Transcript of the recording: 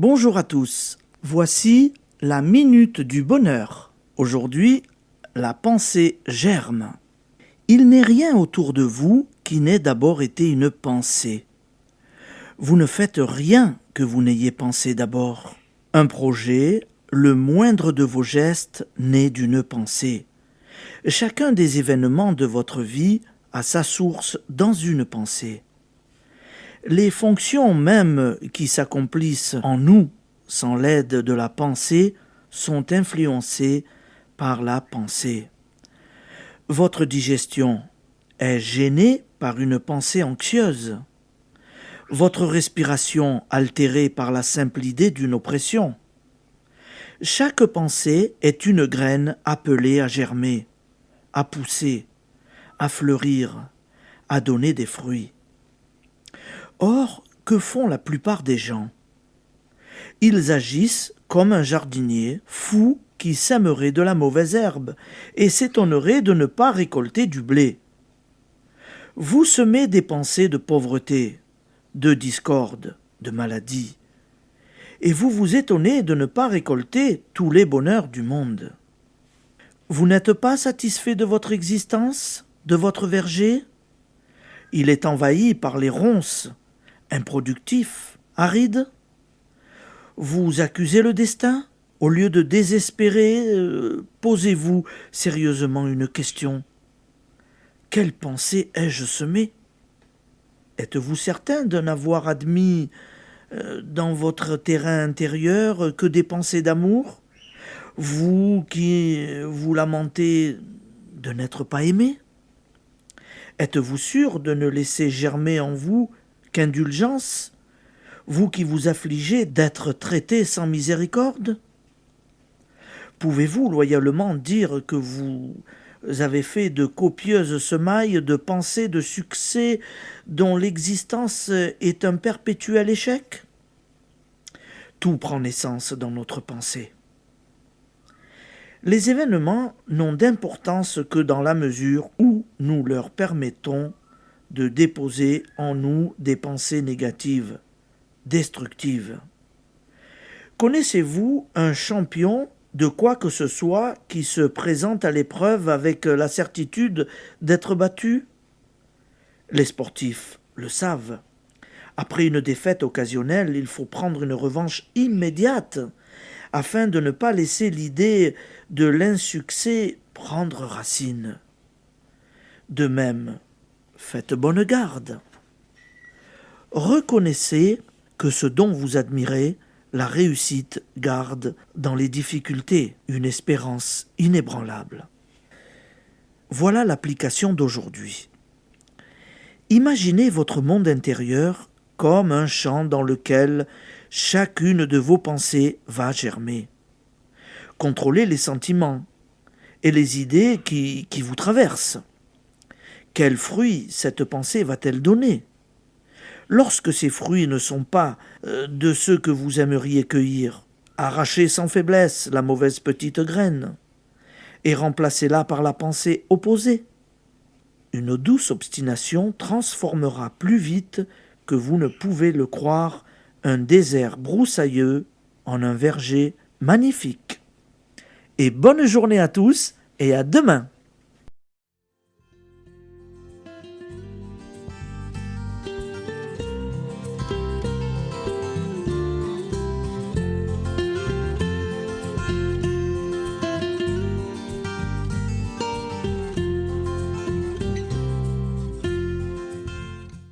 Bonjour à tous, voici la minute du bonheur. Aujourd'hui, la pensée germe. Il n'est rien autour de vous qui n'ait d'abord été une pensée. Vous ne faites rien que vous n'ayez pensé d'abord. Un projet, le moindre de vos gestes, naît d'une pensée. Chacun des événements de votre vie a sa source dans une pensée. Les fonctions même qui s'accomplissent en nous sans l'aide de la pensée sont influencées par la pensée. Votre digestion est gênée par une pensée anxieuse. Votre respiration altérée par la simple idée d'une oppression. Chaque pensée est une graine appelée à germer, à pousser, à fleurir, à donner des fruits. Or, que font la plupart des gens? Ils agissent comme un jardinier fou qui sèmerait de la mauvaise herbe et s'étonnerait de ne pas récolter du blé. Vous semez des pensées de pauvreté, de discorde, de maladie, et vous vous étonnez de ne pas récolter tous les bonheurs du monde. Vous n'êtes pas satisfait de votre existence, de votre verger? Il est envahi par les ronces, improductif, aride? Vous accusez le destin? Au lieu de désespérer, posez-vous sérieusement une question. Quelle pensée ai-je semée? Êtes-vous certain de n'avoir admis dans votre terrain intérieur que des pensées d'amour? Vous qui vous lamentez de n'être pas aimé? Êtes-vous sûr de ne laisser germer en vous qu'indulgence, vous qui vous affligez d'être traité sans miséricorde? Pouvez-vous loyalement dire que vous avez fait de copieuses semailles de pensées de succès dont l'existence est un perpétuel échec? Tout prend naissance dans notre pensée. Les événements n'ont d'importance que dans la mesure où nous leur permettons de déposer en nous des pensées négatives, destructives. Connaissez-vous un champion de quoi que ce soit qui se présente à l'épreuve avec la certitude d'être battu? Les sportifs le savent. Après une défaite occasionnelle, il faut prendre une revanche immédiate afin de ne pas laisser l'idée de l'insuccès prendre racine. De même, faites bonne garde. Reconnaissez que ce dont vous admirez, la réussite garde dans les difficultés une espérance inébranlable. Voilà l'application d'aujourd'hui. Imaginez votre monde intérieur comme un champ dans lequel chacune de vos pensées va germer. Contrôlez les sentiments et les idées qui vous traversent. Quels fruits cette pensée va-t-elle donner? Lorsque ces fruits ne sont pas de ceux que vous aimeriez cueillir, arrachez sans faiblesse la mauvaise petite graine et remplacez-la par la pensée opposée. Une douce obstination transformera plus vite que vous ne pouvez le croire un désert broussailleux en un verger magnifique. Et bonne journée à tous et à demain!